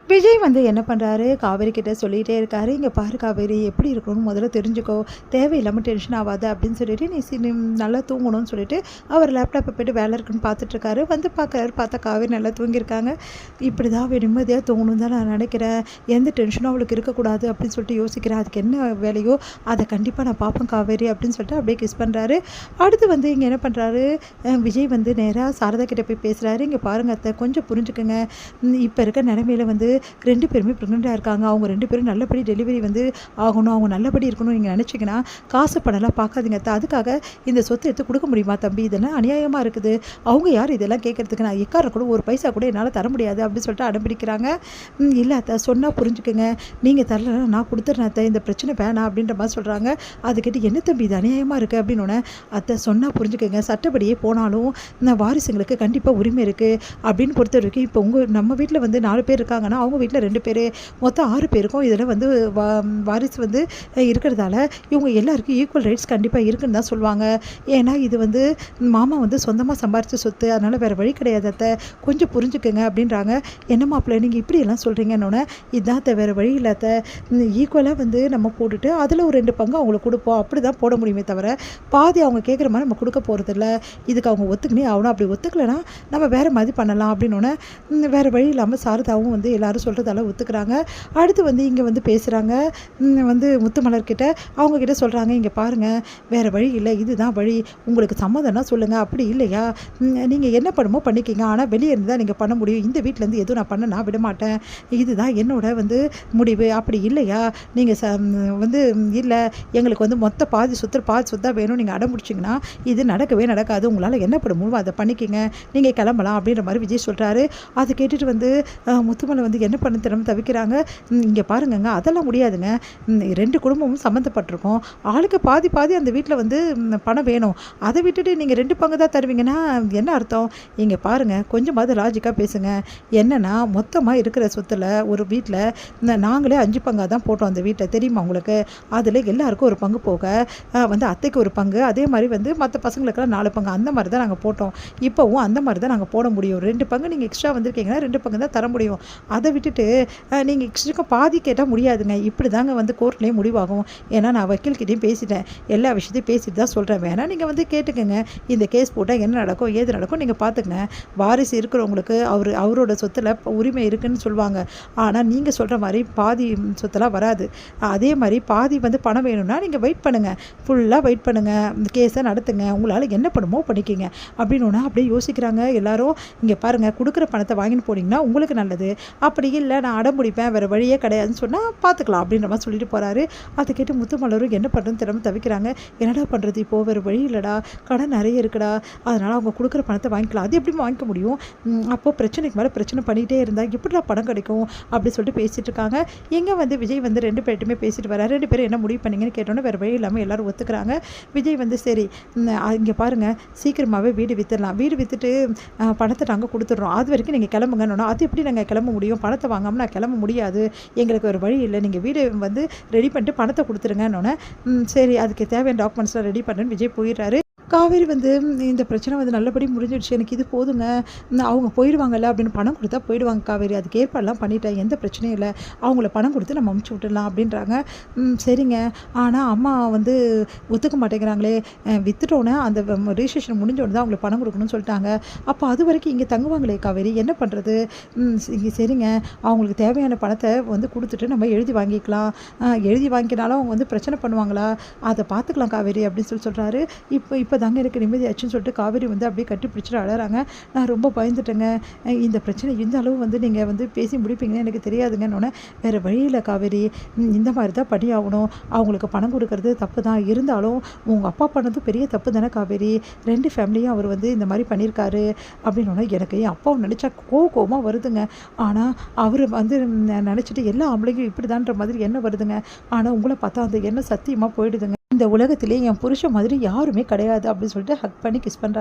விஜய் வந்து என்ன பண்ணுறாரு, காவேரி கிட்ட சொல்லிகிட்டே இருக்காரு, "இங்கே பாரு காவேரி, எப்படி இருக்கணும்னு முதல்ல தெரிஞ்சுக்கோ. தேவையில்லாமல் டென்ஷன் ஆகாத" அப்படின்னு சொல்லிட்டு, நீ நல்லா தூங்கணும்னு சொல்லிட்டு அவர் லேப்டாப்பை போய்ட்டு வேலை இருக்குன்னு பார்த்துட்ருக்காரு. வந்து பார்க்குறாரு, பார்த்தா காவேரி நல்லா தூங்கியிருக்காங்க. இப்படி தான் அவள் நிம்மதியாக தூங்கணும்னு தான் நான் நினைக்கிறேன். எந்த டென்ஷனும் அவளுக்கு இருக்கக்கூடாது அப்படின்னு சொல்லிட்டு யோசிக்கிறேன். அதுக்கு என்ன வேலையோ அதை கண்டிப்பாக நான் பார்ப்பேன் காவேரி அப்படின்னு சொல்லிட்டு அப்படியே கிஸ் பண்ணுறாரு. அடுத்து வந்து இங்கே என்ன பண்ணுறாரு, விஜய் வந்து நேராக சாரதா கிட்ட போய் பேசுகிறாரு. "இங்கே பாருங்க அத்தை, கொஞ்சம் புரிஞ்சுக்குங்க. இப்போ இருக்க நிலைமையில வந்து 2 பேருமே ப்ரெக்னெண்ட்டாக இருக்காங்க. அவங்க 2 பேரும் நல்லபடி டெலிவரி வந்து ஆகணும். அவங்க நல்லபடி இருக்கணும்னு நீங்கள் நினச்சிங்கன்னா காசு பணம்லாம் பார்க்காதீங்க அத்தை. அதுக்காக இந்த சொத்தை எடுத்து கொடுக்க முடியுமா தம்பி? இதெல்லாம் அநியாயமாக இருக்குது. அவங்க யார் இதெல்லாம் கேட்குறதுக்கு? நான் எக்கார கூட ஒரு பைசா கூட என்னால் தர முடியாது" அப்படின்னு சொல்லிட்டு அடம்பிடிக்கிறாங்க. "இல்லை அத்தை, சொன்னால் புரிஞ்சுக்குங்க. நீங்கள் தரலன்னா நான் கொடுத்துட்றேன் அத்தை. இந்த பிரச்சனை வேணாம்" அப்படின்ற மாதிரி சொல்கிறாங்க. அதுக்கிட்ட "என்ன தம்பி இது அநியாயமாக இருக்குது" அப்படின்னோடனே, "அத்தை சொன்னால் புரிஞ்சுக்கங்க. சட்டப்படியே போனாலும் இந்த வாரிசுங்களுக்கு கண்டிப்பாக உரிமை இருக்குது அப்படின்னு பொறுத்த வரைக்கும் இப்போ நம்ம வீட்டில் வந்து 4 பேர் இருக்காங்கன்னா அவங்க வீட்டில் 2 பேர், மொத்தம் 6 பேருக்கும் இதில் வந்து வாரிசு வந்து இருக்கிறதால இவங்க எல்லாருக்கும் ஈக்குவல் ரைட்ஸ் கண்டிப்பாக இருக்குன்னு தான் சொல்லுவாங்க. ஏன்னா இது வந்து மாமா வந்து சொந்தமாக சம்பாரித்த சொத்து, அதனால் வேறு வழி கிடையாது அத்தை. கொஞ்சம் புரிஞ்சுக்கங்க" அப்படின்றாங்க. "என்ன மாப்பிள்ளை நீங்கள் இப்படியெல்லாம் சொல்கிறீங்கன்னொன்னே, இதான் அத்தை, வேறு வழி இல்லை அத்தை. ஈக்குவலாக வந்து நம்ம போட்டுட்டு அதில் ஒரு 2 பங்கு அவங்களுக்கு கொடுப்போம். அப்படி தான் போட முடியுமே தவிர பாதி அவங்க கேட்குற மாதிரி நம்ம கொடுக்க போகிறதில்ல. இதுக்கு அவங்க ஒத்துக்கினே ஆகணும். அப்படி ஒத்துக்கலைன்னா நம்ம வேறு மாதிரி பண்ணலாம்" அப்படின்னோடனே வேறு வழி இல்லாமல் சாரதாவும் வந்து எல்லோரும் சொல்கிறதால ஒத்துக்கிறாங்க. அடுத்து வந்து இங்கே வந்து பேசுகிறாங்க, வந்து முத்துமலர்கிட்ட. அவங்கக்கிட்ட சொல்கிறாங்க, "இங்கே பாருங்கள், வேறு வழி இல்லை, இதுதான் வழி. உங்களுக்கு சம்மதம்னா சொல்லுங்கள். அப்படி இல்லையா நீங்கள் என்ன பண்ணுமோ பண்ணிக்கிங்க. ஆனால் வெளியே இருந்து தான் நீங்கள் பண்ண முடியும். இந்த வீட்டிலேருந்து எதுவும் நான் விட மாட்டேன். இதுதான் என்னோட வந்து முடிவு. அப்படி இல்லையா நீங்கள் வந்து இல்லை, எங்களுக்கு வந்து மொத்த பாதி சொத்தாக வேணும் நீங்கள் அடம்பிடிச்சிங்கன்னா இது நடக்கவே நடக்காது. உங்களால் என்ன பண்ண முடியுமோ அதை பண்ணிக்கிங்க. நீங்கள் கிளம்பலாம்" அப்படின்ற மாதிரி விஜய் சொல்கிறாரு. அதை கேட்டுட்டு வந்து முத்துமலை வந்து என்ன பண்ண திறமை தவிக்கிறாங்க. "இங்கே பாருங்கங்க, அதெல்லாம் முடியாதுங்க. 2 குடும்பமும் சம்மந்தப்பட்டிருக்கோம். ஆளுக்கு பாதி பாதி அந்த வீட்டில் வந்து பணம் வேணும். அதை விட்டுட்டு நீங்கள் 2 பங்கு தான் தருவீங்கன்னா என்ன அர்த்தம்? இங்கே பாருங்கள், கொஞ்சமாவது லாஜிக்காக பேசுங்க. என்னென்னா, மொத்தமாக இருக்கிற சொத்தில் ஒரு வீட்டில் நாங்களே 5 பங்காக தான் போட்டோம் அந்த வீட்டை, தெரியுமா உங்களுக்கு? அதில் எல்லாருக்கும் ஒரு பங்கு போக வந்து அத்தைக்கு ஒரு பங்கு, அதே மாதிரி வந்து மற்ற பசங்களுக்கெல்லாம் 4 பங்கு, அந்த மாதிரி தான் நாங்கள் போட்டோம். இப்போவும் அந்த மாதிரி தான் நாங்கள் போட முடியும். 2 பங்கு நீங்கள் எக்ஸ்ட்ரா வந்திருக்கீங்கன்னா 2 பங்கு தான் தர முடியும். அதை விட்டுட்டு நீங்கள் எக்ஸ்ட்ரா பாதி கேட்டால் முடியாதுங்க. இப்படி தாங்க வந்து கோர்ட்லேயே முடிவாகும். ஏன்னா நான் வக்கீல்கிட்டையும் பேசிட்டேன். எல்லா விஷயத்தையும் பேசிட்டு தான் சொல்கிறேன். வேணால் நீங்கள் வந்து கேட்டுக்கங்க. இந்த கேஸ் போட்டால் என்ன நடக்கும், ஏது நடக்கும் நீங்கள் பார்த்துக்கங்க. வாரிசு இருக்கிறவங்களுக்கு அவரோட சொத்தில் உரிமை இருக்குதுன்னு சொல்லுவாங்க. ஆனால் நீங்கள் சொல்கிற மாதிரி பாதி சொத்தெல்லாம் வராது. அதே மாதிரி பாதி வந்து பணம் வேணும்னா நீங்கள் வெயிட் பண்ணுங்கள், ஃபுல்லாக வெயிட் பண்ணுங்கள், இந்த கேஸை நடத்துங்க, உங்களால் என்ன பண்ணுமோ பண்ணிக்கிங்க அப்படின்னு அப்படியே யோசிக்கிறாங்க எல்லாரும். இங்கே பாருங்கள், கொடுக்குற பணத்தை வாங்கின்னு போனீங்கன்னா உங்களுக்கு நல்லது. அப்படி இல்லை, நான் அடம்பிடிப்பேன், வேறு வழியே கிடையாதுன்னு சொன்னால் பார்த்துக்கலாம் அப்படின்ற மாதிரி சொல்லிட்டு போகிறாரு. அதை கேட்டு முத்துமலரும் என்ன பண்ணுறதுன்னு தெரியாம தவிக்கிறாங்க. என்னடா பண்ணுறது இப்போது? வேறு வழி இல்லைடா, கடன் நிறைய இருக்குடா, அதனால் அவங்க கொடுக்குற பணத்தை வாங்கிக்கலாம். அது எப்படி வாங்கிக்க முடியும்? அப்போது பிரச்சனைக்கு மேலே பிரச்சனை பண்ணிகிட்டே இருந்தால் எப்படிடா பணம் கிடைக்கும் அப்படின்னு சொல்லிட்டு பேசிகிட்டு இருக்காங்க. எங்கே வந்து விஜய் வந்து 2 பேர்ட்டுமே பேசிட்டு வராரு. 2 பேரும் என்ன முடிவு பண்ணிங்கன்னு கேட்டோன்னே வேறு வழி இல்லாமல் எல்லோரும் ஒத்துக்கிறாங்க. விஜய் வந்து சரி, இங்கே பாருங்கள், சீக்கிரமாகவே வீடு விற்றுடலாம், வீடு விற்றுட்டு பணத்தை நாங்கள் கொடுத்துட்றோம், அது வரைக்கும் நீங்கள் கிளம்புங்கன்னு. அது எப்படி நாங்கள் கிளம்ப முடியும்? பணத்தை வாங்காமல் நான் கிளம்ப முடியாது, எங்களுக்கு ஒரு வழி இல்லை, நீங்கள் வீடு வந்து ரெடி பண்ணிட்டு பணத்தை கொடுத்துருங்கன்னொன்னே, சரி அதுக்கு தேவையான டாக்குமெண்ட்ஸ்லாம் ரெடி பண்ணுறேன்னு விஜய் போயிடுறாரு. காவேரி வந்து இந்த பிரச்சனை வந்து நல்லபடி முடிஞ்சிடுச்சு, எனக்கு இது போதுங்க, அவங்க போயிடுவாங்கல்ல அப்படின்னு பணம் கொடுத்தா போயிடுவாங்க காவேரி, அதுக்கு ஏற்பாடெல்லாம் பண்ணிட்டேன், எந்த பிரச்சனையும் இல்லை, அவங்கள பணம் கொடுத்து நம்ம அமுச்சு விட்டுடலாம் அப்படின்றாங்க. சரிங்க, ஆனால் அம்மா வந்து ஒத்துக்க மாட்டேங்கிறாங்களே, வித்துட்டோன்னே அந்த ரிஜிஸ்ட்ரேஷன் முடிஞ்சோடனே தான் அவங்களுக்கு பணம் கொடுக்கணும்னு சொல்லிட்டாங்க. அப்போ அது வரைக்கும் இங்கே தங்குவாங்களே காவேரி, என்ன பண்ணுறது? சரிங்க, அவங்களுக்கு தேவையான பணத்தை வந்து கொடுத்துட்டு நம்ம எழுதி வாங்கிக்கலாம், எழுதி வாங்கினாலும் அவங்க வந்து பிரச்சனை பண்ணுவாங்களா, அதை பார்த்துக்கலாம் காவேரி அப்படின்னு சொல்கிறாரு. இப்போ தாங்க எனக்கு நிம்மதியாச்சுன்னு சொல்லிட்டு காவேரி வந்து அப்படியே கட்டி பிடிச்சிட்டு அழறாங்க. நான் ரொம்ப பயந்துட்டேங்க, இந்த பிரச்சனை இந்த அளவு வந்து நீங்கள் வந்து பேசி முடிப்பீங்கன்னு எனக்கு தெரியாதுங்கன்னொன்னே, வேறு வழியில் காவேரி, இந்த மாதிரி தான் பண்ணி ஆகணும், அவங்களுக்கு பணம் கொடுக்கறது தப்பு தான், இருந்தாலும் உங்கள் அப்பா பண்ணதும் பெரிய தப்பு தானே காவேரி, 2 ஃபேமிலியும் அவர் வந்து இந்த மாதிரி பண்ணியிருக்காரு அப்படின்னோடனே எனக்கு என் அப்பாவை நினச்சா கோவமாக வருதுங்க. ஆனால் அவர் வந்து நினச்சிட்டு எல்லா ஆம்பளைங்களும் இப்படி தான்ற மாதிரி என்ன வருதுங்க. ஆனால் உங்களை பார்த்தா அந்த எண்ணம் சத்தியமாக போயிடுதுங்க. இந்த உலகத்திலே என் புருஷன் மாதிரி யாருமே கிடையாது அப்படின்னு சொல்லிட்டு ஹக் பண்ணி கிஸ் பண்ணுறாங்க.